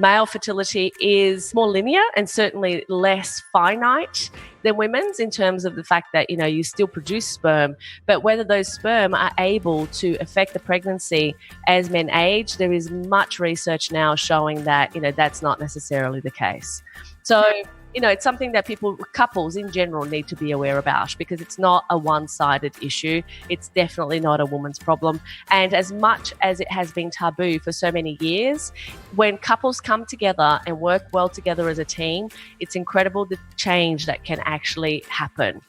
Male fertility is more linear and certainly less finite than women's in terms of the fact that, you still produce sperm, but whether those sperm are able to affect the pregnancy as men age, there is much research now showing that, that's not necessarily the case. So, it's something that couples in general need to be aware about because it's not a one-sided issue. It's definitely not a woman's problem. And as much as it has been taboo for so many years, when couples come together and work well together as a team, it's incredible the change that can actually happen.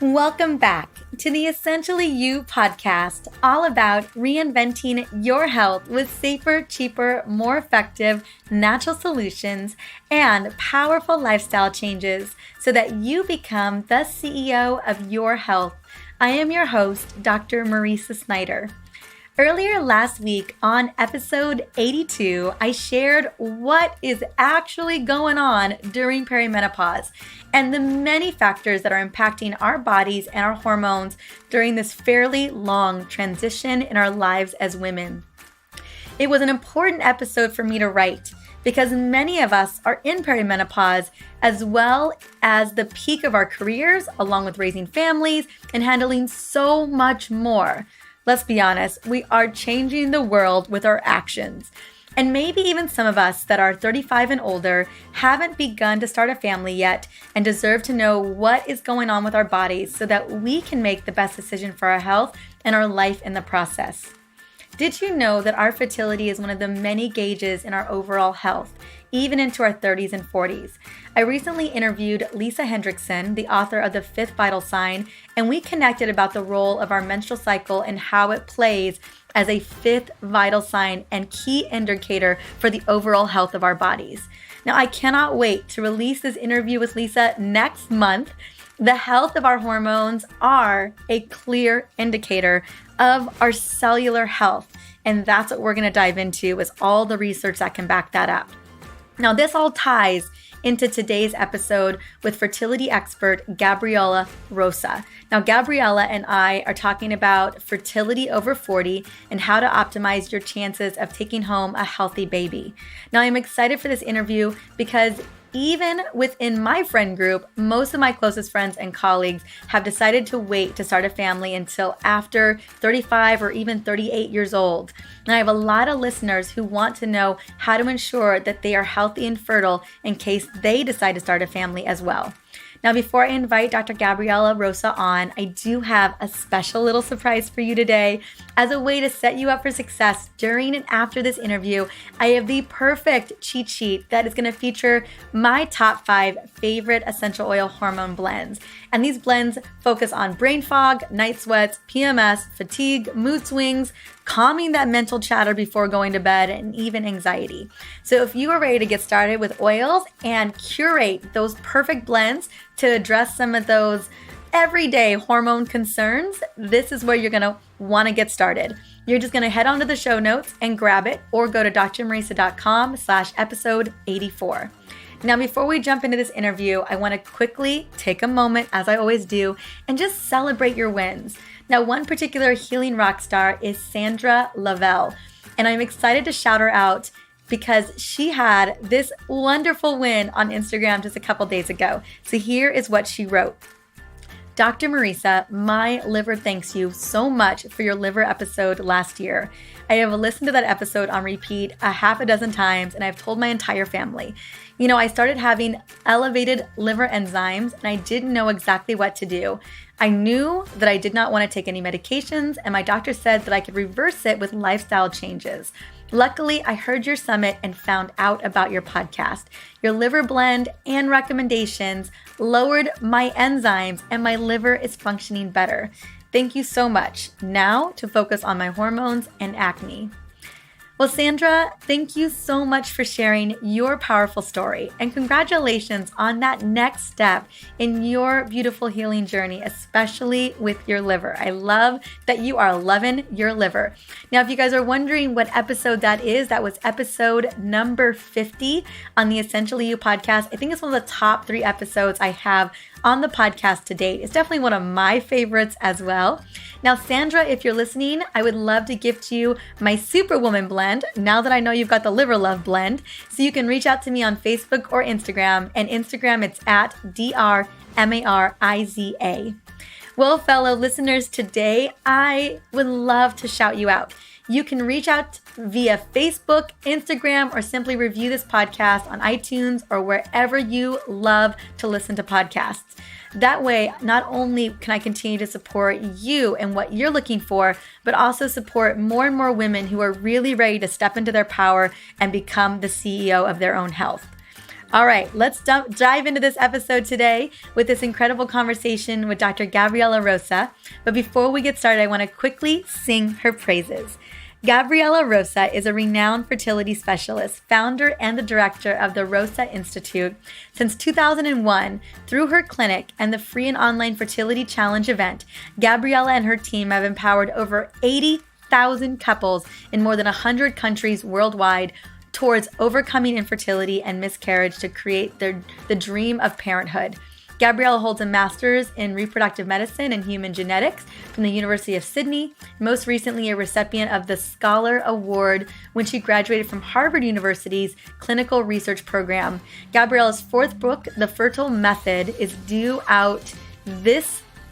Welcome back to the Essentially You podcast, all about reinventing your health with safer, cheaper, more effective natural solutions and powerful lifestyle changes so that you become the CEO of your health. I am your host, Dr. Marisa Snyder. Earlier last week on episode 82, I shared what is actually going on during perimenopause and the many factors that are impacting our bodies and our hormones during this fairly long transition in our lives as women. It was an important episode for me to write because many of us are in perimenopause as well as the peak of our careers, along with raising families and handling so much more. Let's be honest, we are changing the world with our actions. And maybe even some of us that are 35 and older haven't begun to start a family yet and deserve to know what is going on with our bodies so that we can make the best decision for our health and our life in the process. Did you know that our fertility is one of the many gauges in our overall health, even into our 30s and 40s? I recently interviewed Lisa Hendrickson, the author of The Fifth Vital Sign, and we connected about the role of our menstrual cycle and how it plays as a fifth vital sign and key indicator for the overall health of our bodies. Now, I cannot wait to release this interview with Lisa next month. The health of our hormones are a clear indicator of our cellular health, and that's what we're going to dive into is all the research that can back that up. Now, this all ties into today's episode with fertility expert Gabriela Rosa. Now, Gabriela and I are talking about fertility over 40 and how to optimize your chances of taking home a healthy baby. Now, I'm excited for this interview because even within my friend group, most of my closest friends and colleagues have decided to wait to start a family until after 35 or even 38 years old. And I have a lot of listeners who want to know how to ensure that they are healthy and fertile in case they decide to start a family as well. Now, before I invite Dr. Gabriela Rosa on, I do have a special little surprise for you today. As a way to set you up for success during and after this interview, I have the perfect cheat sheet that is going to feature my top 5 favorite essential oil hormone blends. And these blends focus on brain fog, night sweats, PMS, fatigue, mood swings, calming that mental chatter before going to bed, and even anxiety. So if you are ready to get started with oils and curate those perfect blends to address some of those everyday hormone concerns, this is where you're going to want to get started. You're just going to head on to the show notes and grab it, or go to drmarisa.com/episode 84. Now, before we jump into this interview, I want to quickly take a moment, as I always do, and just celebrate your wins. Now, one particular healing rock star is Sandra Lavelle, and I'm excited to shout her out because she had this wonderful win on Instagram just a couple days ago. So here is what she wrote. Dr. Marisa, my liver thanks you so much for your liver episode last year. I have listened to that episode on repeat a half a dozen times, and I've told my entire family. You know, I started having elevated liver enzymes, and I didn't know exactly what to do. I knew that I did not want to take any medications, and my doctor said that I could reverse it with lifestyle changes. Luckily, I heard your summit and found out about your podcast. Your liver blend and recommendations lowered my enzymes, and my liver is functioning better. Thank you so much. Now to focus on my hormones and acne. Well, Sandra, thank you so much for sharing your powerful story, and congratulations on that next step in your beautiful healing journey, especially with your liver. I love that you are loving your liver. Now, if you guys are wondering what episode that is, that was episode number 50 on the Essentially You podcast. I think it's one of the top 3 episodes I have on the podcast to date. It's definitely one of my favorites as well. Now, Sandra, if you're listening, I would love to gift you my Superwoman blend now that I know you've got the Liver Love blend. So you can reach out to me on Facebook or Instagram. And Instagram, it's at DRMARIZA. Well, fellow listeners, today I would love to shout you out. You can reach out via Facebook, Instagram, or simply review this podcast on iTunes or wherever you love to listen to podcasts. That way, not only can I continue to support you and what you're looking for, but also support more and more women who are really ready to step into their power and become the CEO of their own health. All right, let's dive into this episode today with this incredible conversation with Dr. Gabriela Rosa. But before we get started, I want to quickly sing her praises. Gabriela Rosa is a renowned fertility specialist, founder and the director of the Rosa Institute. Since 2001, through her clinic and the free and online fertility challenge event, Gabriela and her team have empowered over 80,000 couples in more than 100 countries worldwide towards overcoming infertility and miscarriage to create the dream of parenthood. Gabriela holds a master's in reproductive medicine and human genetics from the University of Sydney, most recently a recipient of the Scholar Award when she graduated from Harvard University's clinical research program. Gabriela's fourth book, The Fertile Method, is due out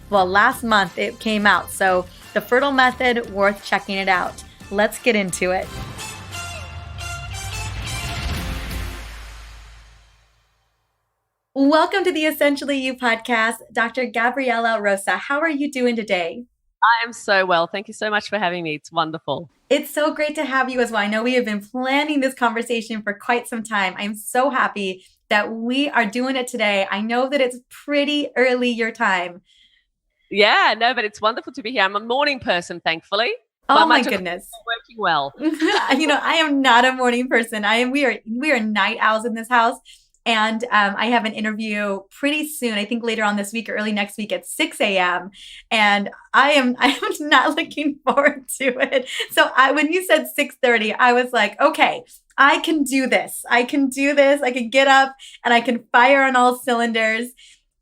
last month it came out. So The Fertile Method, worth checking it out. Let's get into it. Welcome to the Essentially You podcast, Dr. Gabriela Rosa. How are you doing today? I am so well. Thank you so much for having me. It's wonderful. It's so great to have you as well. I know we have been planning this conversation for quite some time. I'm so happy that we are doing it today. I know that it's pretty early your time. Yeah, no, but it's wonderful to be here. I'm a morning person, thankfully. Oh my goodness. Working well. I am not a morning person. We are night owls in this house. And I have an interview pretty soon, I think later on this week or early next week at 6 a.m. And I am not looking forward to it. So when you said 6:30, I was like, okay, I can do this. I can get up and I can fire on all cylinders.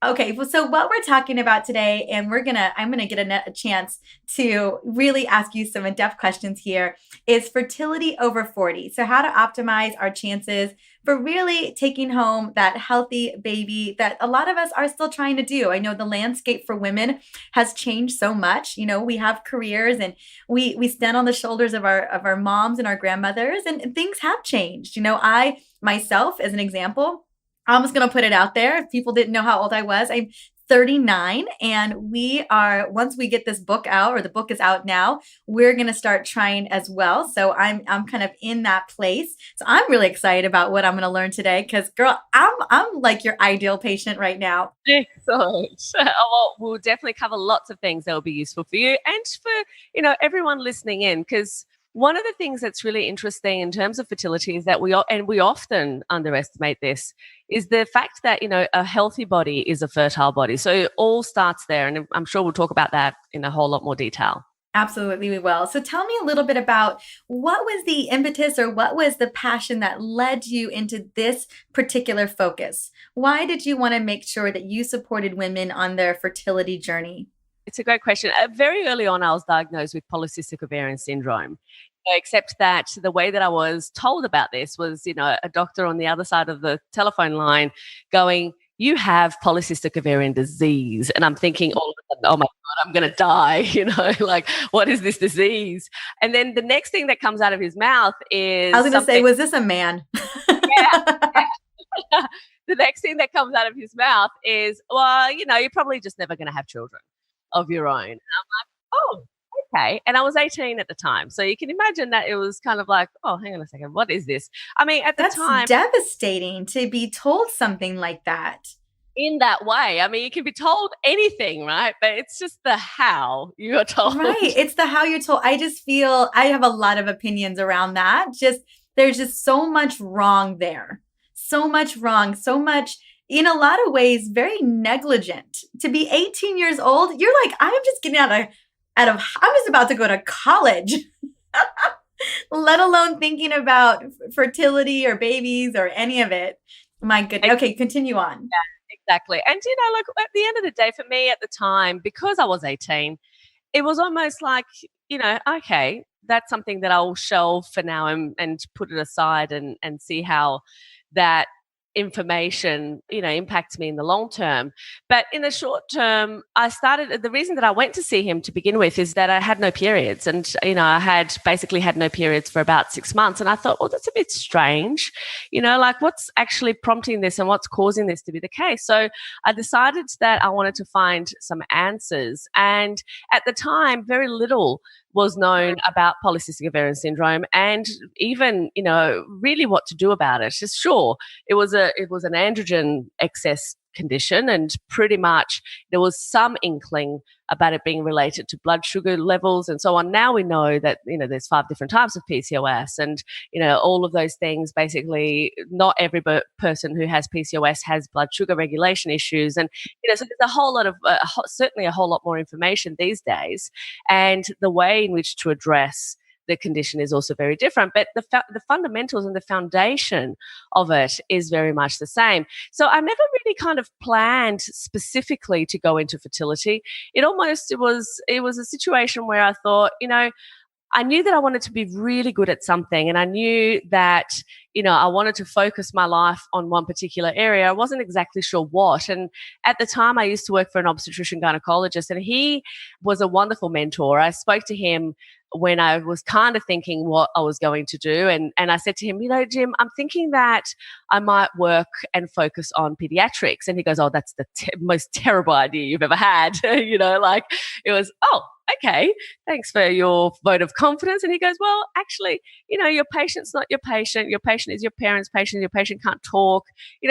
Okay, well, so what we're talking about today, and I'm gonna get a chance to really ask you some in-depth questions here, is fertility over 40. So how to optimize our chances for really taking home that healthy baby that a lot of us are still trying to do. I know the landscape for women has changed so much. We have careers and we stand on the shoulders of our moms and our grandmothers, and things have changed. I myself, as an example, I'm just going to put it out there. If people didn't know how old I was, I'm 39, and once we get this book out, or the book is out now, we're going to start trying as well. So I'm kind of in that place. So I'm really excited about what I'm going to learn today, because girl, I'm like your ideal patient right now. Excellent. Well, we'll definitely cover lots of things that will be useful for you and for, everyone listening in, because one of the things that's really interesting in terms of fertility is that we often underestimate this, is the fact that, a healthy body is a fertile body. So it all starts there. And I'm sure we'll talk about that in a whole lot more detail. Absolutely, we will. So tell me a little bit about what was the impetus or what was the passion that led you into this particular focus? Why did you want to make sure that you supported women on their fertility journey? It's a great question. Very early on, I was diagnosed with polycystic ovarian syndrome, except that the way that I was told about this was, a doctor on the other side of the telephone line going, "You have polycystic ovarian disease." And I'm thinking all of a sudden, oh my God, I'm going to die. Like, what is this disease? And then the next thing that comes out of his mouth is, I was going to say, was this a man? Yeah. The next thing that comes out of his mouth is, well, you're probably just never going to have children of your own. And I'm like, oh, okay. And I was 18 at the time. So you can imagine that it was kind of like, oh, hang on a second. What is this? I mean, at the time. That's devastating to be told something like that. In that way. I mean, you can be told anything, right? But it's just the how you're told. Right. It's the how you're told. I just feel I have a lot of opinions around that. There's just so much wrong there. So much wrong. So much, in a lot of ways, very negligent. To be 18 years old, you're like, I'm just getting I'm just about to go to college, let alone thinking about fertility or babies or any of it. My goodness. Okay, continue on. Yeah, Exactly. And, look, at the end of the day, for me at the time, because I was 18, it was almost like, okay, that's something that I'll shelve for now and put it aside and see how that information, impacts me in the long term. But in the short term, the reason that I went to see him to begin with is that I had no periods. And, I had basically had no periods for about 6 months. And I thought, well, that's a bit strange, like what's actually prompting this and what's causing this to be the case. So I decided that I wanted to find some answers. And at the time, very little was known about polycystic ovarian syndrome and even, really what to do about it. Just sure, it was an androgen excess condition, and pretty much there was some inkling about it being related to blood sugar levels and so on. Now we know that, there's 5 different types of PCOS, and, all of those things. Basically, not every person who has PCOS has blood sugar regulation issues. And, so there's a whole lot of, certainly a whole lot more information these days. And the way in which to address the condition is also very different, but the fundamentals and the foundation of it is very much the same. So I never really kind of planned specifically to go into fertility. It was a situation where I thought, I knew that I wanted to be really good at something, and I knew that, I wanted to focus my life on one particular area. I wasn't exactly sure what. And at the time, I used to work for an obstetrician gynecologist, and he was a wonderful mentor. I spoke to him when I was kind of thinking what I was going to do. And I said to him, Jim, I'm thinking that I might work and focus on pediatrics. And he goes, oh, that's the most terrible idea you've ever had. Like it was, oh, okay, thanks for your vote of confidence. And he goes, well, actually, your patient's not your patient. Your patient is your parent's patient. Your patient can't talk.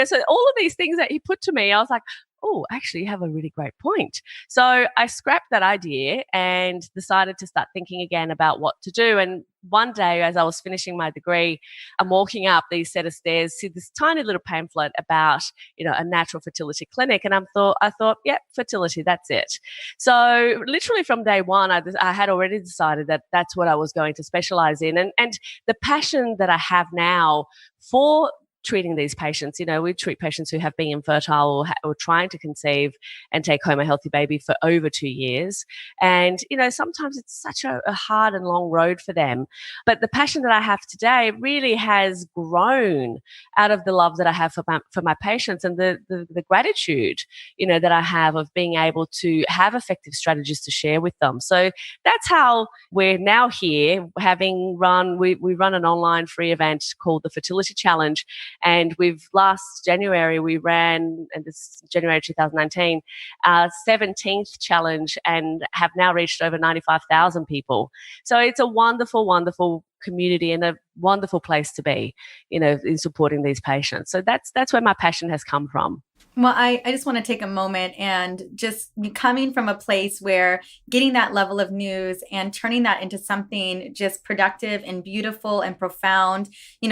So all of these things that he put to me, I was like, oh, actually, you have a really great point. So I scrapped that idea and decided to start thinking again about what to do. And one day, as I was finishing my degree, I'm walking up these set of stairs, see this tiny little pamphlet about, a natural fertility clinic. And I thought, yeah, fertility, that's it. So literally from day one, I had already decided that that's what I was going to specialize in. And the passion that I have now for treating these patients. We treat patients who have been infertile or trying to conceive and take home a healthy baby for over 2 years. And, sometimes it's such a hard and long road for them. But the passion that I have today really has grown out of the love that I have for my patients and the gratitude, that I have of being able to have effective strategies to share with them. So that's how we're now here, having we run an online free event called the Fertility Challenge. And last January, we ran, and this is January 2019, our 17th challenge and have now reached over 95,000 people. So it's a wonderful, wonderful community and a wonderful place to be, in supporting these patients. So that's where my passion has come from. Well, I just want to take a moment and just coming from a place where getting that level of news and turning that into something just productive and beautiful and profound,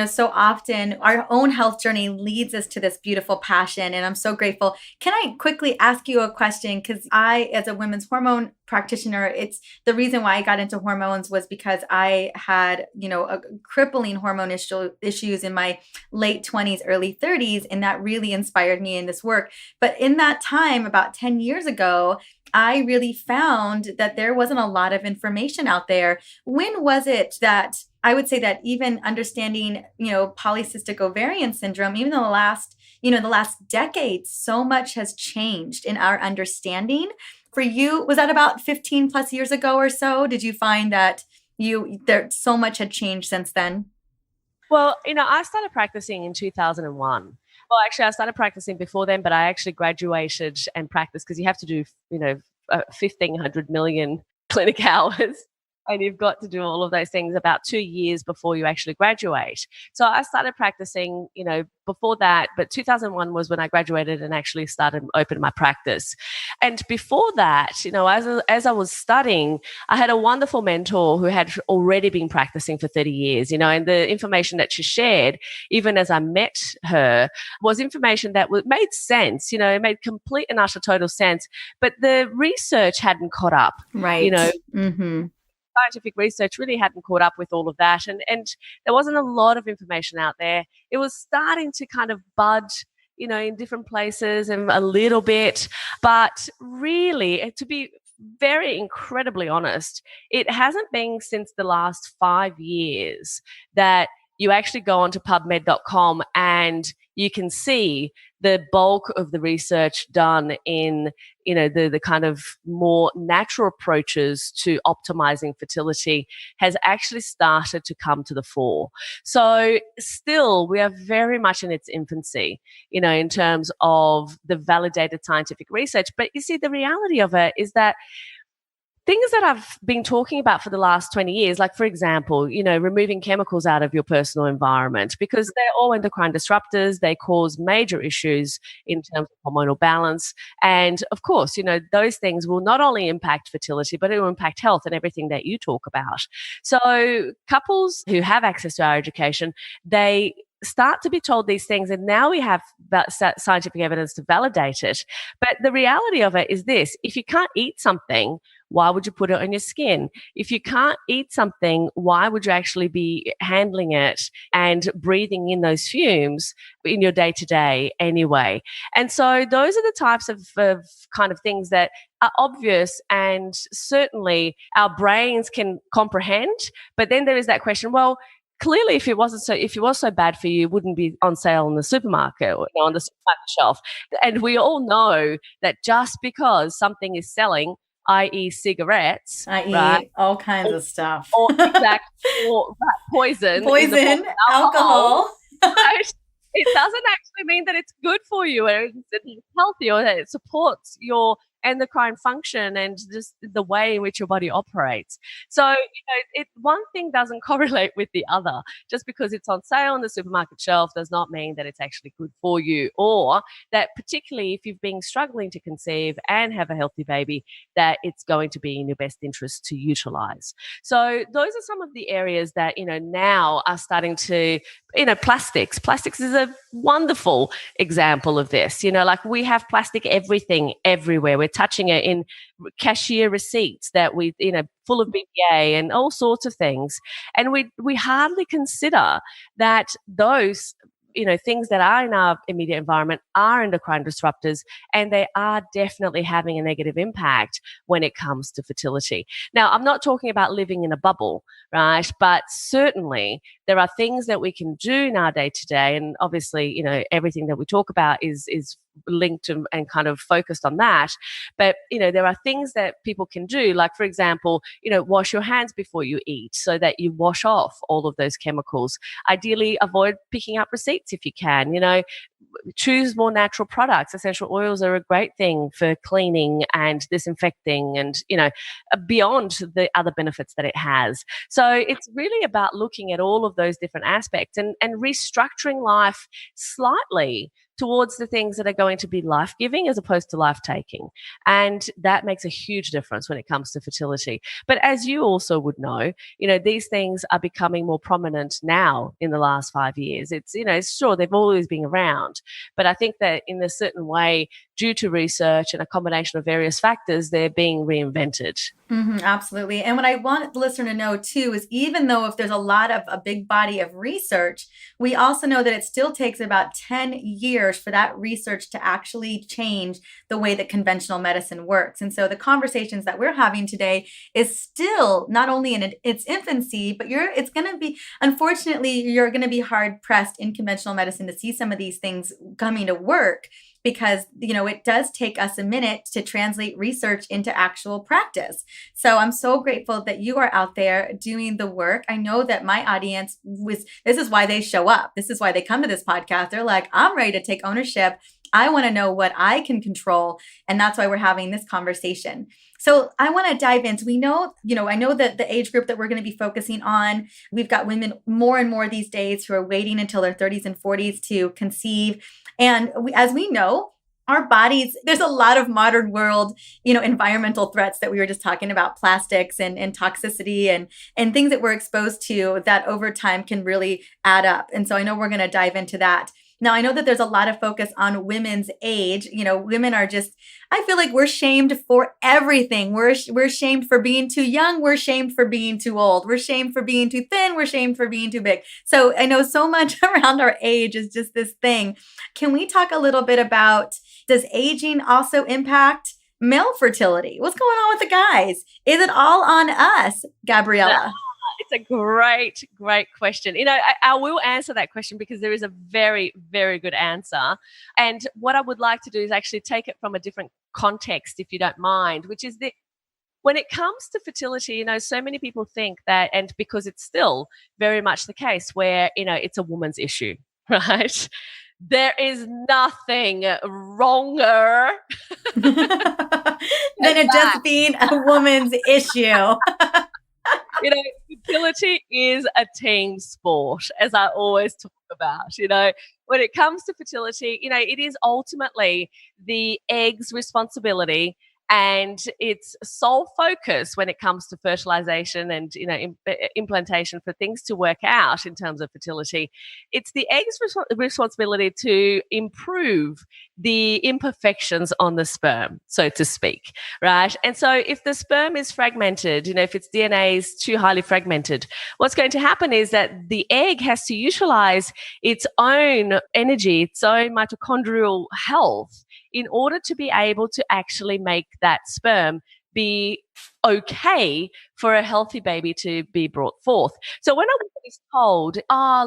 so often our own health journey leads us to this beautiful passion. And I'm so grateful. Can I quickly ask you a question? Because I, as a women's hormone practitioner, it's the reason why I got into hormones was because I had, a crippling hormone issues in my late 20s, early 30s. And that really inspired me in this work. But in that time, about 10 years ago, I really found that there wasn't a lot of information out there. When was it that I would say that even understanding, polycystic ovarian syndrome, even in the last decade, so much has changed in our understanding. For you, was that about 15 plus years ago or so? Did you find that there so much had changed since then? Well, I started practicing in 2001. Well, actually, I started practicing before then, but I actually graduated and practiced because you have to do, 1,500 million clinic hours. And you've got to do all of those things about 2 years before you actually graduate. So I started practicing, before that, but 2001 was when I graduated and actually started opening my practice. And before that, as I was studying, I had a wonderful mentor who had already been practicing for 30 years, and the information that she shared, even as I met her, was information that made sense, it made complete and utter total sense, but the research hadn't caught up. Right. Mm-hmm. Scientific research really hadn't caught up with all of that. And there wasn't a lot of information out there. It was starting to kind of bud in different places and a little bit. But really, to be very incredibly honest, it hasn't been since the last 5 years that you actually go onto PubMed.com and you can see the bulk of the research done in the kind of more natural approaches to optimizing fertility has actually started to come to the fore. So still we are very much in its infancy, in terms of the validated scientific research. But you see, the reality of it is that things that I've been talking about for the last 20 years, like, for example, removing chemicals out of your personal environment, because they're all endocrine disruptors. They cause major issues in terms of hormonal balance. And of course, those things will not only impact fertility, but it will impact health and everything that you talk about. So couples who have access to our education, they start to be told these things, and now we have scientific evidence to validate it. But the reality of it is this: if you can't eat something, why would you put it on your skin? If you can't eat something, why would you actually be handling it and breathing in those fumes in your day to day anyway? And so those are the types of kind of things that are obvious and certainly our brains can comprehend. But then there is that question, well, clearly, if it was so bad for you, it wouldn't be on sale in the supermarket or on the supermarket shelf. And we all know that just because something is selling, i.e., cigarettes, right, i.e., all kinds of stuff, or exactly, or poison, alcohol, right? It doesn't actually mean that it's good for you or it's healthy or that it supports your endocrine function and just the way in which your body operates. So, one thing doesn't correlate with the other. Just because it's on sale on the supermarket shelf does not mean that it's actually good for you, or that particularly if you've been struggling to conceive and have a healthy baby, that it's going to be in your best interest to utilize. So those are some of the areas that, now are starting to, plastics. Plastics is a wonderful example of this. Like, we have plastic everything everywhere. We're touching it in cashier receipts that full of BPA and all sorts of things. And we hardly consider that those things that are in our immediate environment are endocrine disruptors, and they are definitely having a negative impact when it comes to fertility. Now, I'm not talking about living in a bubble, right? But certainly there are things that we can do in our day to day. And obviously, everything that we talk about is linked and kind of focused on that. But, there are things that people can do, like, for example, wash your hands before you eat so that you wash off all of those chemicals. Ideally, avoid picking up receipts if you can. Choose more natural products. Essential oils are a great thing for cleaning and disinfecting and, beyond the other benefits that it has. So it's really about looking at all of those different aspects and restructuring life slightly towards the things that are going to be life-giving as opposed to life-taking. And that makes a huge difference when it comes to fertility. But as you also would know, these things are becoming more prominent now in the last 5 years. It's, sure, they've always been around, but I think that in a certain way, due to research and a combination of various factors, they're being reinvented. Mm-hmm, absolutely. And what I want the listener to know too is, even though if there's a big body of research, we also know that it still takes about 10 years for that research to actually change the way that conventional medicine works. And so the conversations that we're having today is still not only in its infancy, but it's going to be, unfortunately, you're going to be hard pressed in conventional medicine to see some of these things coming to work, because, it does take us a minute to translate research into actual practice. So I'm so grateful that you are out there doing the work. I know that my audience this is why they show up. This is why they come to this podcast. They're like, I'm ready to take ownership. I want to know what I can control. And that's why we're having this conversation. So I want to dive in. So we know, I know that the age group that we're going to be focusing on, we've got women more and more these days who are waiting until their 30s and 40s to conceive. And as we know, our bodies, there's a lot of modern world, environmental threats that we were just talking about, plastics and toxicity and things that we're exposed to that over time can really add up. And so I know we're going to dive into that. Now, I know that there's a lot of focus on women's age. Women are just, I feel like we're shamed for everything. We're shamed for being too young. We're shamed for being too old. We're shamed for being too thin. We're shamed for being too big. So I know so much around our age is just this thing. Can we talk a little bit about, does aging also impact male fertility? What's going on with the guys? Is it all on us, Gabriela? It's a great, great question. I will answer that question because there is a very, very good answer. And what I would like to do is actually take it from a different context, if you don't mind, which is that when it comes to fertility, so many people think that, and because it's still very much the case where, it's a woman's issue, right? There is nothing wronger than it just being a woman's issue. Fertility is a team sport, as I always talk about. When it comes to fertility, it is ultimately the egg's responsibility and its sole focus when it comes to fertilization and implantation for things to work out in terms of fertility. It's the egg's responsibility to improve the imperfections on the sperm, so to speak, right? And so if the sperm is fragmented, if its DNA is too highly fragmented, what's going to happen is that the egg has to utilize its own energy, its own mitochondrial health in order to be able to actually make that sperm be okay for a healthy baby to be brought forth. So when a woman is told,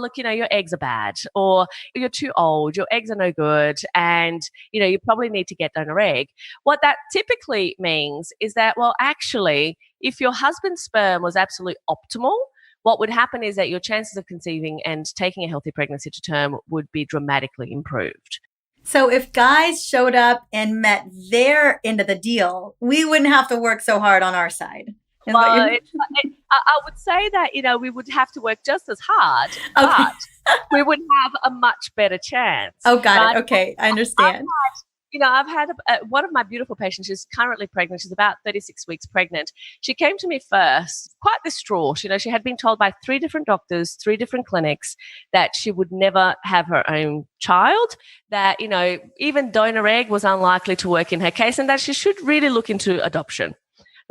look, your eggs are bad, or you're too old, your eggs are no good, and, you probably need to get donor egg, what that typically means is that, well, actually, if your husband's sperm was absolutely optimal, what would happen is that your chances of conceiving and taking a healthy pregnancy to term would be dramatically improved. So if guys showed up and met their end of the deal, we wouldn't have to work so hard on our side. I would say that, we would have to work just as hard, but we would have a much better chance. Oh, got it. Okay, I understand. I've had one of my beautiful patients. She's currently pregnant. She's about 36 weeks pregnant. She came to me first, quite distraught. She had been told by 3 different doctors, 3 different clinics, that she would never have her own child, that, even donor egg was unlikely to work in her case, and that she should really look into adoption,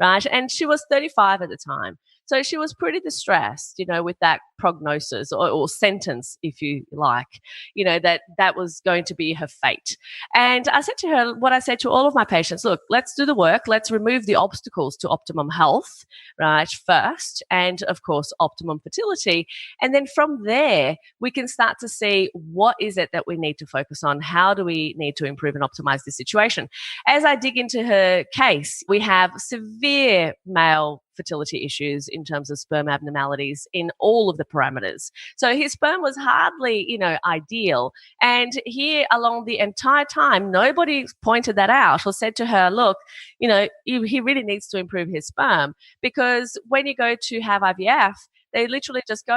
right? And she was 35 at the time. So she was pretty distressed, with that prognosis or sentence, if you like, that was going to be her fate. And I said to her, what I said to all of my patients, look, let's do the work. Let's remove the obstacles to optimum health, right, first, and of course, optimum fertility. And then from there, we can start to see what is it that we need to focus on? How do we need to improve and optimize the situation? As I dig into her case, we have severe male fertility issues in terms of sperm abnormalities in all of the parameters. So his sperm was hardly, ideal. And here along the entire time, nobody pointed that out or said to her, look, he really needs to improve his sperm, because when you go to have IVF, they literally just go,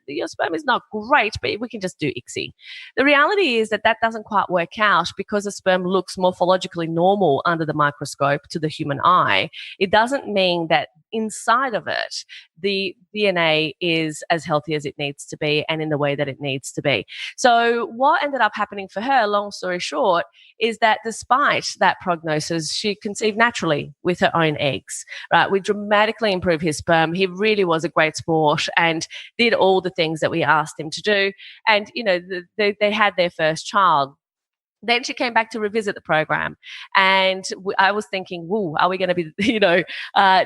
your sperm is not great, but we can just do ICSI. The reality is that doesn't quite work out, because the sperm looks morphologically normal under the microscope to the human eye. It doesn't mean that inside of it, the DNA is as healthy as it needs to be and in the way that it needs to be. So what ended up happening for her, long story short, is that despite that prognosis, she conceived naturally with her own eggs, right? We dramatically improved his sperm. He really was a great sport and did all the things that we asked him to do. And, they had their first child. Then she came back to revisit the program, and I was thinking, "Woo, are we going to be,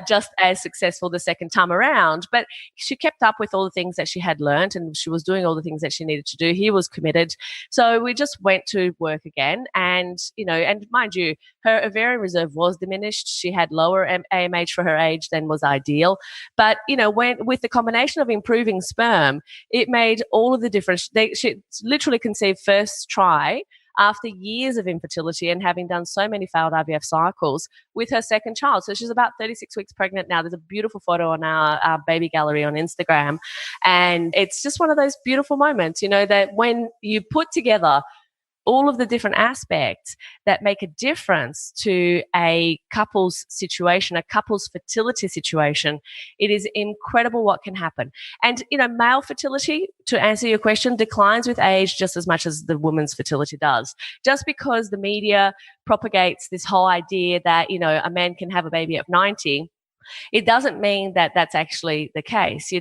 just as successful the second time around?" But she kept up with all the things that she had learned, and she was doing all the things that she needed to do. He was committed, so we just went to work again. And and mind you, her ovarian reserve was diminished. She had lower AMH for her age than was ideal, but when with the combination of improving sperm, it made all of the difference. She literally conceived first try, after years of infertility and having done so many failed IVF cycles, with her second child. So she's about 36 weeks pregnant now. There's a beautiful photo on our baby gallery on Instagram. And it's just one of those beautiful moments, that when you put together all of the different aspects that make a difference to a couple's situation, a couple's fertility situation, it is incredible what can happen. And, male fertility, to answer your question, declines with age just as much as the woman's fertility does. Just because the media propagates this whole idea that, a man can have a baby at 90, it doesn't mean that that's actually the case.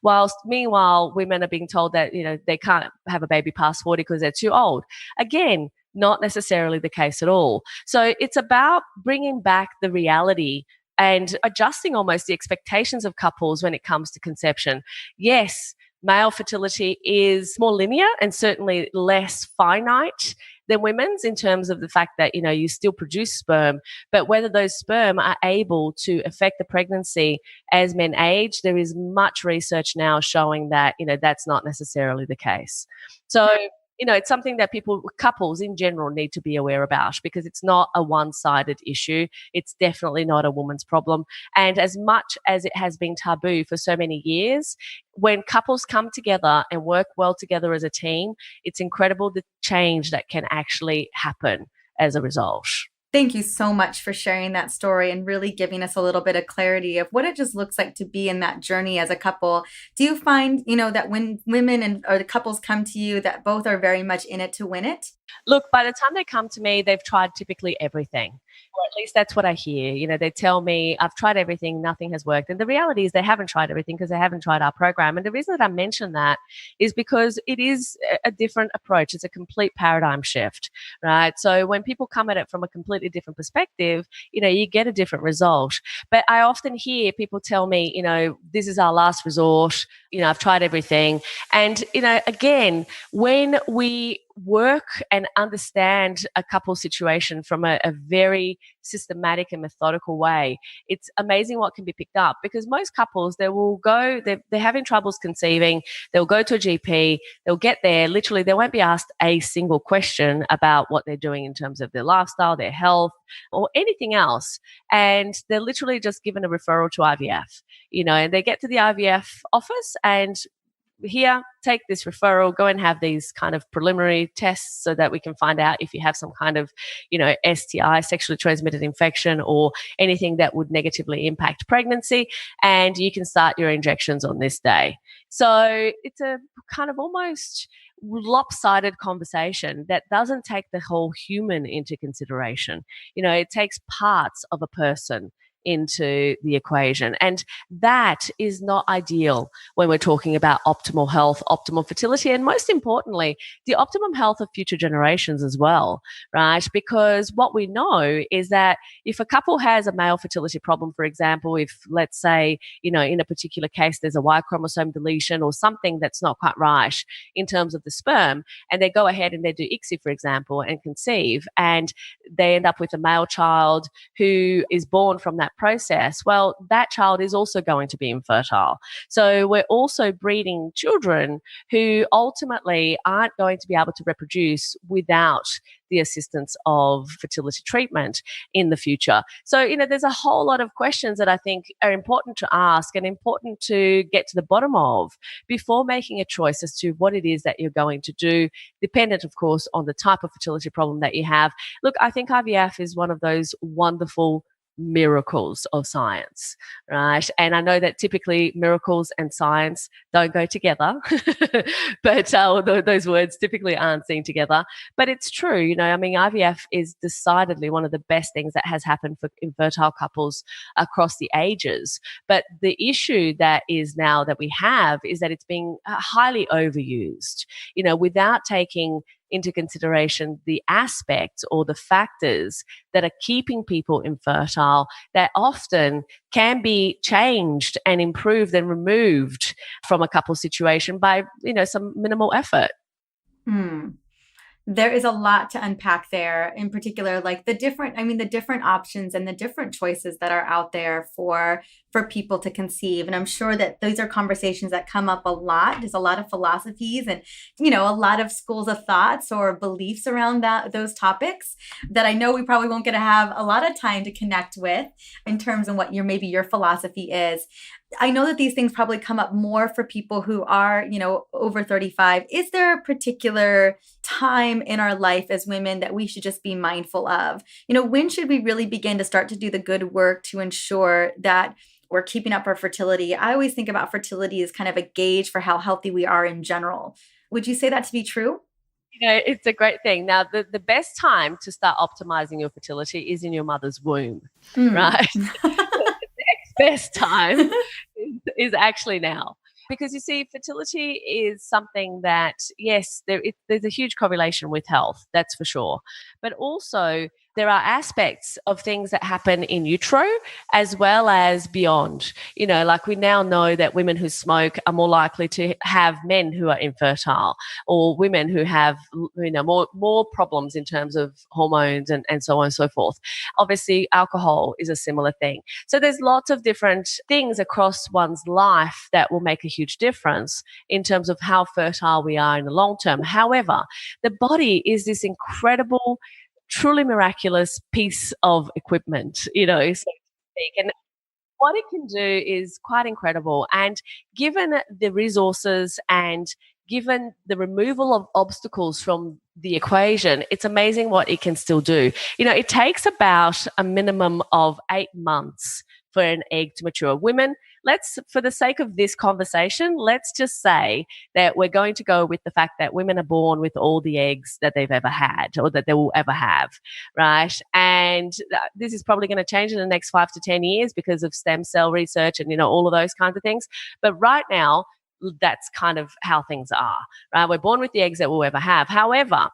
Whilst meanwhile, women are being told that, they can't have a baby past 40 because they're too old. Again, not necessarily the case at all. So it's about bringing back the reality and adjusting almost the expectations of couples when it comes to conception. Yes, male fertility is more linear and certainly less finite than women's in terms of the fact that, you still produce sperm, but whether those sperm are able to affect the pregnancy as men age, there is much research now showing that, that's not necessarily the case. So, it's something that couples in general need to be aware about, because it's not a one-sided issue. It's definitely not a woman's problem. And as much as it has been taboo for so many years, when couples come together and work well together as a team, it's incredible the change that can actually happen as a result. Thank you so much for sharing that story and really giving us a little bit of clarity of what it just looks like to be in that journey as a couple. Do you find, that when women or the couples come to you, that both are very much in it to win it? Look, by the time they come to me, they've tried typically everything. Or at least that's what I hear. They tell me, I've tried everything, nothing has worked. And the reality is they haven't tried everything because they haven't tried our program. And the reason that I mention that is because it is a different approach. It's a complete paradigm shift, right? So when people come at it from a completely different perspective, you get a different result. But I often hear people tell me, this is our last resort. I've tried everything. And, again, when we work and understand a couple situation from a very systematic and methodical way, it's amazing what can be picked up. Because most couples, they're having troubles conceiving, they'll go to a GP, they'll get there, literally they won't be asked a single question about what they're doing in terms of their lifestyle, their health, or anything else, and they're literally just given a referral to IVF, and they get to the IVF office and here, take this referral, go and have these kind of preliminary tests so that we can find out if you have some kind of, STI, sexually transmitted infection, or anything that would negatively impact pregnancy. And you can start your injections on this day. So it's a kind of almost lopsided conversation that doesn't take the whole human into consideration. It takes parts of a person into the equation. And that is not ideal when we're talking about optimal health, optimal fertility, and most importantly, the optimum health of future generations as well, right? Because what we know is that if a couple has a male fertility problem, for example, if let's say, in a particular case, there's a Y chromosome deletion or something that's not quite right in terms of the sperm, and they go ahead and they do ICSI, for example, and conceive, and they end up with a male child who is born from that process, well, that child is also going to be infertile. So we're also breeding children who ultimately aren't going to be able to reproduce without the assistance of fertility treatment in the future. So, there's a whole lot of questions that I think are important to ask and important to get to the bottom of before making a choice as to what it is that you're going to do, dependent, of course, on the type of fertility problem that you have. Look, I think IVF is one of those wonderful miracles of science, right? And I know that typically miracles and science don't go together, but those words typically aren't seen together. But it's true, IVF is decidedly one of the best things that has happened for infertile couples across the ages. But the issue that is now that we have is that it's being highly overused, without taking into consideration the aspects or the factors that are keeping people infertile that often can be changed and improved and removed from a couple situation by, some minimal effort. There is a lot to unpack there, in particular, like the different options and the different choices that are out there for people to conceive. And I'm sure that those are conversations that come up a lot. There's a lot of philosophies and, a lot of schools of thoughts or beliefs around those topics that I know we probably won't get to have a lot of time to connect with in terms of what maybe your philosophy is. I know that these things probably come up more for people who are, over 35. Is there a particular time in our life as women that we should just be mindful of? When should we really begin to start to do the good work to ensure that we're keeping up our fertility? I always think about fertility as kind of a gauge for how healthy we are in general. Would you say that to be true? It's a great thing. Now, the best time to start optimizing your fertility is in your mother's womb, Mm. right? Best time is actually now. Because you see, fertility is something that, yes, there's a huge correlation with health, that's for sure. But also, there are aspects of things that happen in utero as well as beyond. Like we now know that women who smoke are more likely to have men who are infertile, or women who have, more problems in terms of hormones and so on and so forth. Obviously, alcohol is a similar thing. So there's lots of different things across one's life that will make a huge difference in terms of how fertile we are in the long term. However, the body is this incredible, truly miraculous piece of equipment, so to speak. And what it can do is quite incredible. And given the resources and given the removal of obstacles from the equation, it's amazing what it can still do. It takes about a minimum of 8 months for an egg to mature. Women, for the sake of this conversation, let's just say that we're going to go with the fact that women are born with all the eggs that they've ever had or that they will ever have, right? And this is probably going to change in the next 5 to 10 years because of stem cell research and, all of those kinds of things. But right now, that's kind of how things are, right? We're born with the eggs that we'll ever have. However,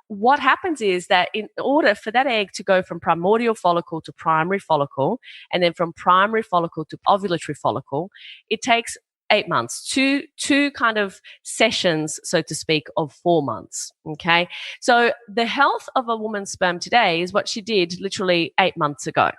what happens is that in order for that egg to go from primordial follicle to primary follicle, and then from primary follicle to ovulatory follicle, it takes 8 months, two kind of sessions, so to speak, of 4 months. Okay. So the health of a woman's sperm today is what she did literally 8 months ago.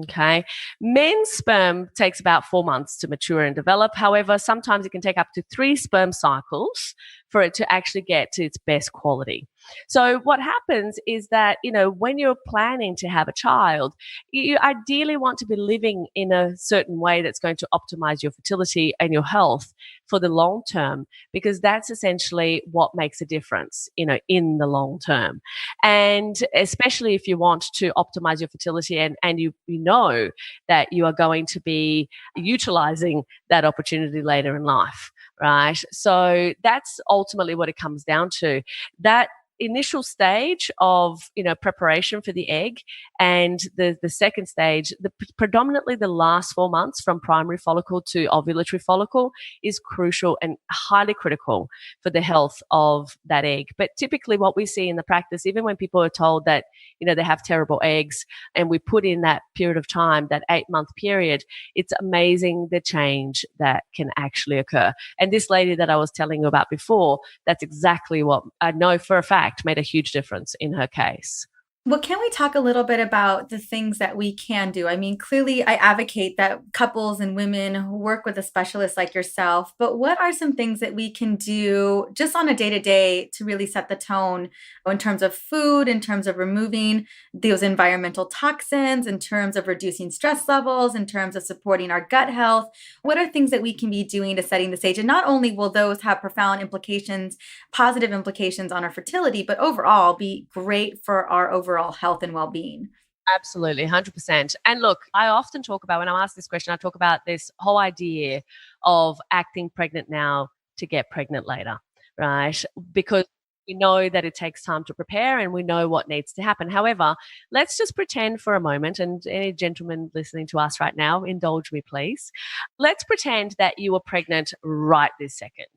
Okay. Men's sperm takes about 4 months to mature and develop. However, sometimes it can take up to 3 sperm cycles for it to actually get to its best quality. So what happens is that, when you're planning to have a child, you ideally want to be living in a certain way that's going to optimize your fertility and your health for the long term, because that's essentially what makes a difference, in the long term. And especially if you want to optimize your fertility and you know that you are going to be utilizing that opportunity later in life, right? So that's ultimately what it comes down to. That initial stage of preparation for the egg and the second stage, predominantly the last 4 months from primary follicle to ovulatory follicle, is crucial and highly critical for the health of that egg. But typically what we see in the practice, even when people are told that they have terrible eggs, and we put in that period of time, that 8-month period, it's amazing the change that can actually occur. And this lady that I was telling you about before, that's exactly what I know for a fact made a huge difference in her case. Well, can we talk a little bit about the things that we can do? I mean, clearly, I advocate that couples and women work with a specialist like yourself, but what are some things that we can do just on a day to day to really set the tone in terms of food, in terms of removing those environmental toxins, in terms of reducing stress levels, in terms of supporting our gut health? What are things that we can be doing to setting the stage? And not only will those have profound implications, positive implications on our fertility, but overall be great for our overall health and well-being. Absolutely, 100%. And look, I often talk about, when I'm asked this question, I talk about this whole idea of acting pregnant now to get pregnant later, right? Because we know that it takes time to prepare and we know what needs to happen. However, let's just pretend for a moment, and any gentleman listening to us right now, indulge me, please. Let's pretend that you were pregnant right this second.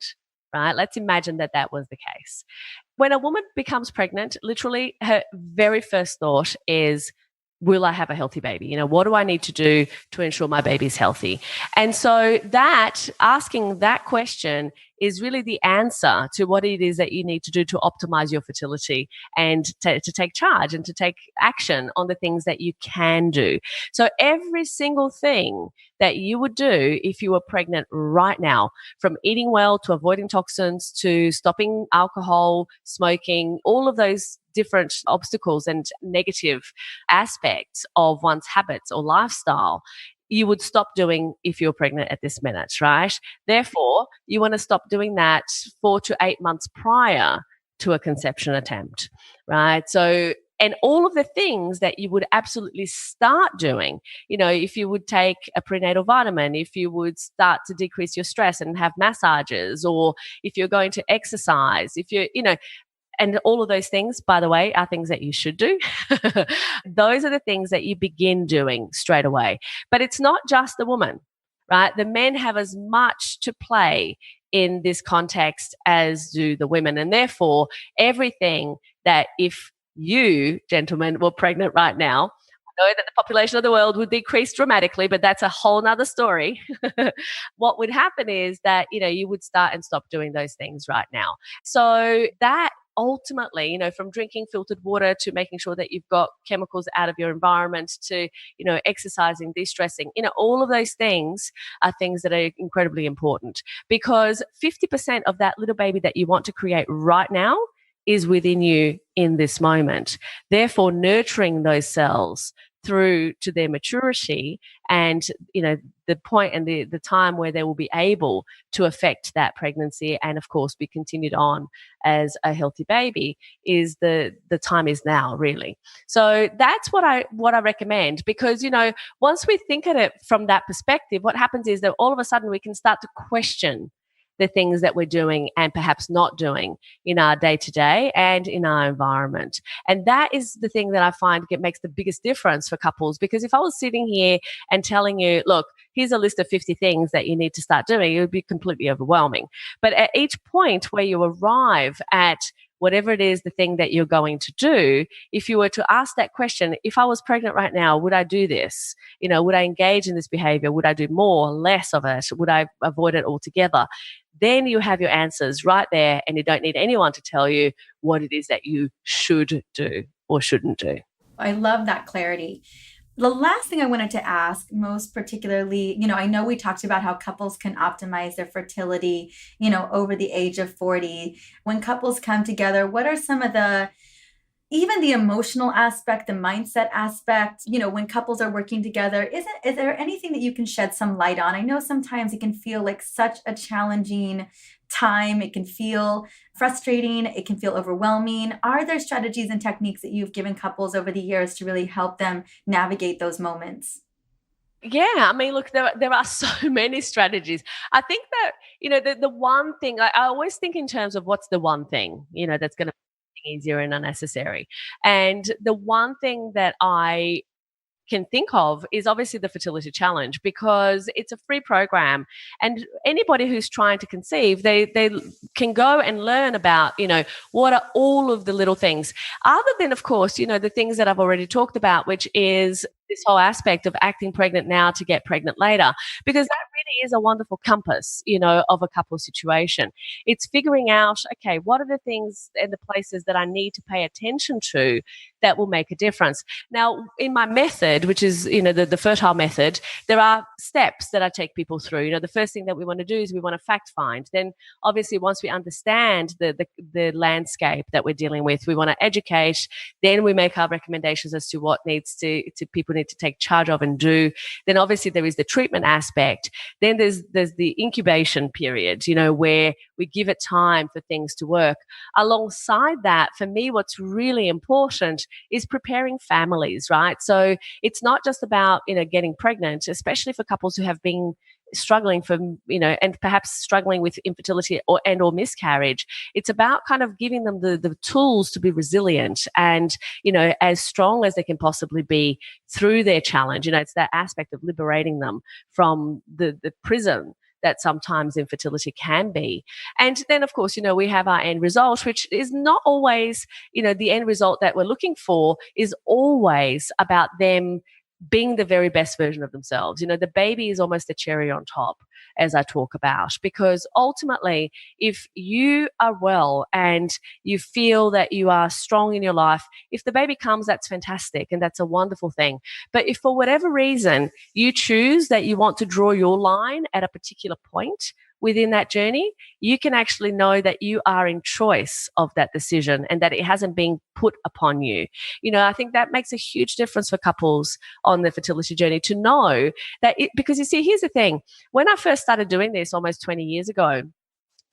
Right? Let's imagine that that was the case. When a woman becomes pregnant, literally her very first thought is, will I have a healthy baby? What do I need to do to ensure my baby's healthy? And so asking that question is really the answer to what it is that you need to do to optimize your fertility and to take charge and to take action on the things that you can do. So every single thing that you would do if you were pregnant right now, from eating well to avoiding toxins to stopping alcohol, smoking, all of those different obstacles and negative aspects of one's habits or lifestyle, you would stop doing if you're pregnant at this minute, right? Therefore, you want to stop doing that 4 to 8 months prior to a conception attempt, right? So, and all of the things that you would absolutely start doing, if you would take a prenatal vitamin, if you would start to decrease your stress and have massages, or if you're going to exercise, if you're, and all of those things, by the way, are things that you should do. Those are the things that you begin doing straight away. But it's not just the woman, right? The men have as much to play in this context as do the women. And therefore, everything that if you, gentlemen, were pregnant right now, I know that the population of the world would decrease dramatically, but that's a whole nother story. What would happen is that, you would start and stop doing those things right now. So that ultimately, from drinking filtered water to making sure that you've got chemicals out of your environment to, exercising, de-stressing, all of those things are things that are incredibly important, because 50% of that little baby that you want to create right now is within you in this moment. Therefore, nurturing those cells through to their maturity and, the point and the time where they will be able to affect that pregnancy and, of course, be continued on as a healthy baby is the time is now, really. So that's what I recommend, because, once we think at it from that perspective, what happens is that all of a sudden we can start to question the things that we're doing and perhaps not doing in our day-to-day and in our environment. And that is the thing that I find makes the biggest difference for couples. Because if I was sitting here and telling you, look, here's a list of 50 things that you need to start doing, it would be completely overwhelming. But at each point where you arrive at whatever it is, the thing that you're going to do, if you were to ask that question, if I was pregnant right now, would I do this? Would I engage in this behavior? Would I do more, less of it? Would I avoid it altogether? Then you have your answers right there, and you don't need anyone to tell you what it is that you should do or shouldn't do. I love that clarity. The last thing I wanted to ask, most particularly, I know we talked about how couples can optimize their fertility, over the age of 40. When couples come together, what are some of even the emotional aspect, the mindset aspect, when couples are working together, is there anything that you can shed some light on? I know sometimes it can feel like such a challenging time. It can feel frustrating. It can feel overwhelming. Are there strategies and techniques that you've given couples over the years to really help them navigate those moments? Yeah, I mean, look, there are so many strategies. I think that, the one thing, I always think in terms of what's the one thing, that's going to easier and unnecessary. And the one thing that I can think of is obviously the fertility challenge, because it's a free program, and anybody who's trying to conceive, they can go and learn about, what are all of the little things, other than, of course, the things that I've already talked about, which is this whole aspect of acting pregnant now to get pregnant later, because that really is a wonderful compass, of a couple situation. It's figuring out, okay, what are the things and the places that I need to pay attention to that will make a difference. Now, in my method, which is, the fertile method, there are steps that I take people through. The first thing that we want to do is we want to fact find. Then, obviously, once we understand the landscape that we're dealing with, we want to educate. Then we make our recommendations as to what needs to people need to take charge of and do. Then, obviously, there is the treatment aspect. Then there's the incubation period, where we give it time for things to work. Alongside that, for me, what's really important is preparing families, right? So it's not just about, getting pregnant, especially for couples who have been struggling for, and perhaps struggling with infertility or miscarriage. It's about kind of giving them the tools to be resilient and, as strong as they can possibly be through their challenge. It's that aspect of liberating them from the prison that sometimes infertility can be. And then, of course, we have our end result, which is not always, the end result that we're looking for is always about them being the very best version of themselves. The baby is almost the cherry on top, as I talk about, because ultimately, if you are well and you feel that you are strong in your life, if the baby comes, that's fantastic and that's a wonderful thing. But if for whatever reason you choose that you want to draw your line at a particular point within that journey, you can actually know that you are in choice of that decision and that it hasn't been put upon you. I think that makes a huge difference for couples on the fertility journey to know that because you see, here's the thing. When I first started doing this almost 20 years ago,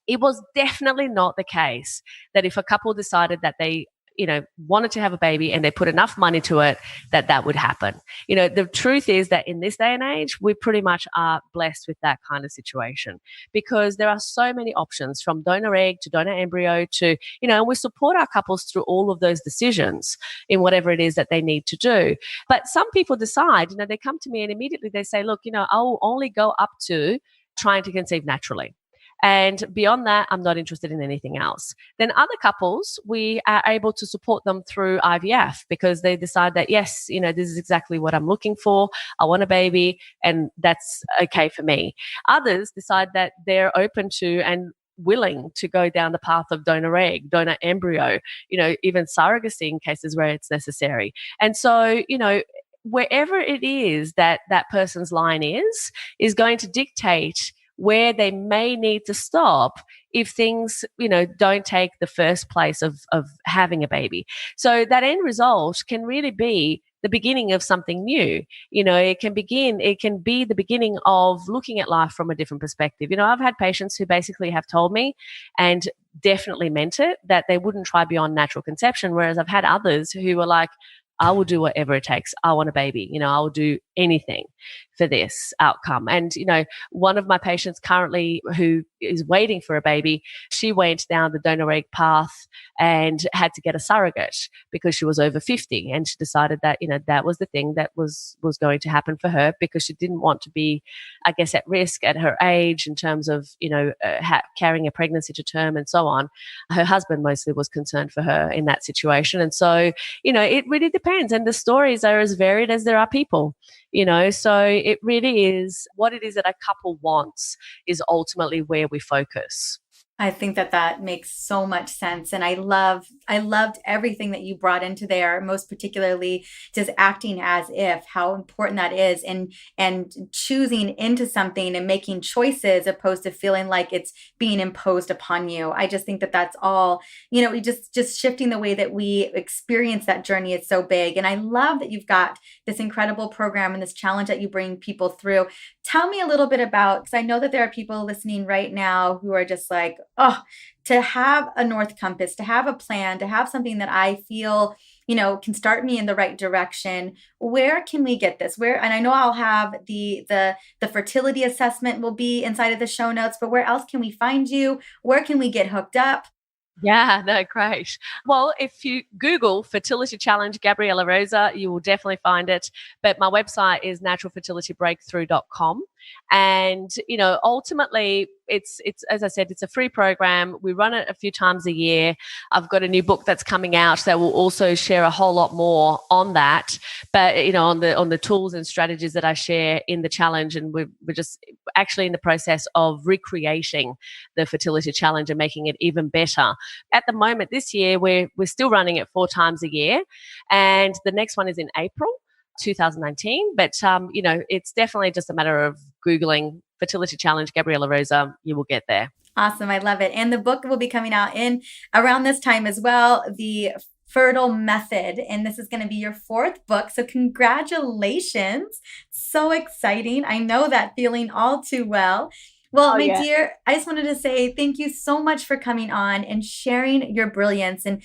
it was definitely not the case that if a couple decided that they wanted to have a baby and they put enough money to it, that would happen. The truth is that in this day and age, we pretty much are blessed with that kind of situation because there are so many options from donor egg to donor embryo to, and we support our couples through all of those decisions in whatever it is that they need to do. But some people decide, they come to me and immediately they say, look, I'll only go up to trying to conceive naturally. And beyond that, I'm not interested in anything else. Then other couples, we are able to support them through IVF because they decide that, yes, this is exactly what I'm looking for. I want a baby and that's okay for me. Others decide that they're open to and willing to go down the path of donor egg, donor embryo, even surrogacy in cases where it's necessary. And so, wherever it is that person's line is going to dictate where they may need to stop if things, don't take the first place of having a baby. So that end result can really be the beginning of something new. It can be the beginning of looking at life from a different perspective. I've had patients who basically have told me, and definitely meant it, that they wouldn't try beyond natural conception, whereas I've had others who were like, I will do whatever it takes. I want a baby. I will do anything for this outcome. And, one of my patients currently who is waiting for a baby, she went down the donor egg path and had to get a surrogate because she was over 50. And she decided that, that was the thing that was going to happen for her because she didn't want to be, I guess, at risk at her age in terms of, carrying a pregnancy to term and so on. Her husband mostly was concerned for her in that situation. And so, it really depends. And the stories are as varied as there are people, so it really is what it is that a couple wants is ultimately where we focus. I think that makes so much sense. And I loved everything that you brought into there, most particularly just acting as if, how important that is, and choosing into something and making choices opposed to feeling like it's being imposed upon you. I just think that's all, just shifting the way that we experience that journey is so big. And I love that you've got this incredible program and this challenge that you bring people through. Tell me a little bit about, because I know that there are people listening right now who are just like, oh, to have a North Compass, to have a plan, to have something that I feel, can start me in the right direction. Where can we get this? And I know I'll have the fertility assessment will be inside of the show notes, but where else can we find you? Where can we get hooked up? Yeah, no, great. Well, if you Google Fertility Challenge Gabriela Rosa, you will definitely find it. But my website is naturalfertilitybreakthrough.com. And, ultimately, it's as I said, it's a free program. We run it a few times a year. I've got a new book that's coming out that will also share a whole lot more on that. But, on the tools and strategies that I share in the challenge. And we're just actually in the process of recreating the Fertility Challenge and making it even better. At the moment, this year, we're still running it 4 times a year. And the next one is in April 2019. But, it's definitely just a matter of Googling Fertility Challenge Gabriela Rosa. You will get there. Awesome. I love it. And the book will be coming out in around this time as well, The Fertile Method. And this is going to be your 4th book. So congratulations. So exciting. I know that feeling all too well. Well, my dear, I just wanted to say thank you so much for coming on and sharing your brilliance and,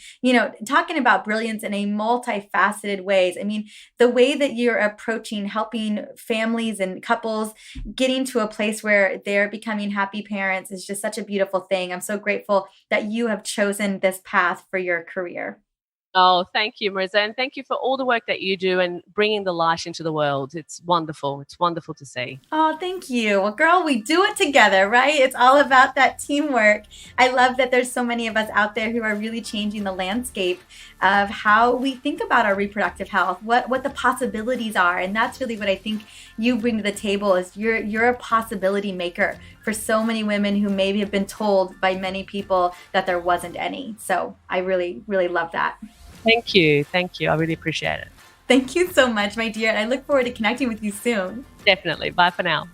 talking about brilliance in a multifaceted ways. I mean, the way that you're approaching helping families and couples getting to a place where they're becoming happy parents is just such a beautiful thing. I'm so grateful that you have chosen this path for your career. Oh, thank you, Marissa. And thank you for all the work that you do and bringing the light into the world. It's wonderful. It's wonderful to see. Oh, thank you. Well, girl, we do it together, right? It's all about that teamwork. I love that there's so many of us out there who are really changing the landscape of how we think about our reproductive health, what the possibilities are. And that's really what I think you bring to the table is you're a possibility maker for so many women who maybe have been told by many people that there wasn't any. So I really, really love that. Thank you. Thank you. I really appreciate it. Thank you so much, my dear. I look forward to connecting with you soon. Definitely. Bye for now.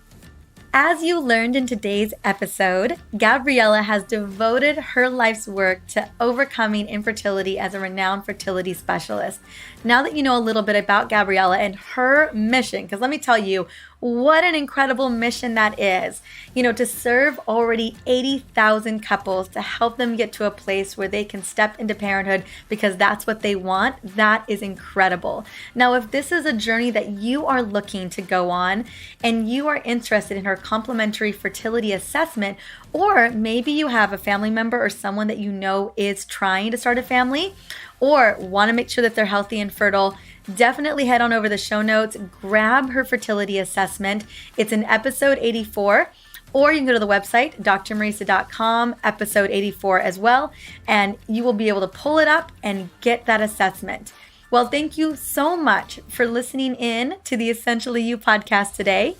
As you learned in today's episode, Gabriela has devoted her life's work to overcoming infertility as a renowned fertility specialist. Now that you know a little bit about Gabriela and her mission, because let me tell you, what an incredible mission that is, to serve already 80,000 couples, to help them get to a place where they can step into parenthood because that's what they want. That is incredible. Now, if this is a journey that you are looking to go on and you are interested in her complimentary fertility assessment, or maybe you have a family member or someone that you know is trying to start a family or want to make sure that they're healthy and fertile, definitely head on over the show notes, grab her fertility assessment. It's in episode 84, or you can go to the website, drmarisa.com, episode 84 as well, and you will be able to pull it up and get that assessment. Well, thank you so much for listening in to the Essentially You podcast today.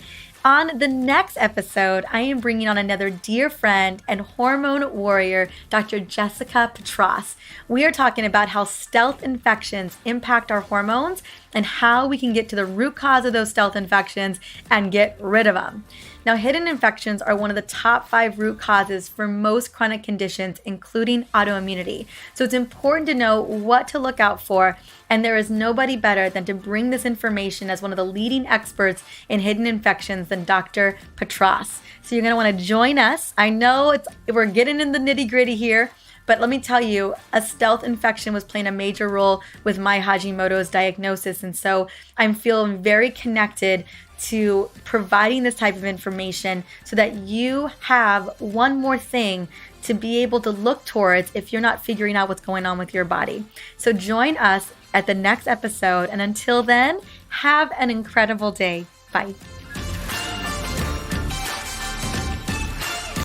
On the next episode, I am bringing on another dear friend and hormone warrior, Dr. Jessica Petras. We are talking about how stealth infections impact our hormones and how we can get to the root cause of those stealth infections and get rid of them. Now, hidden infections are one of the top 5 root causes for most chronic conditions, including autoimmunity. So it's important to know what to look out for, and there is nobody better than to bring this information as one of the leading experts in hidden infections than Dr. Petras. So you're going to want to join us. I know we're getting in the nitty-gritty here, but let me tell you, a stealth infection was playing a major role with my Hashimoto's diagnosis. And so I'm feeling very connected to providing this type of information so that you have one more thing to be able to look towards if you're not figuring out what's going on with your body. So join us at the next episode. And until then, have an incredible day. Bye.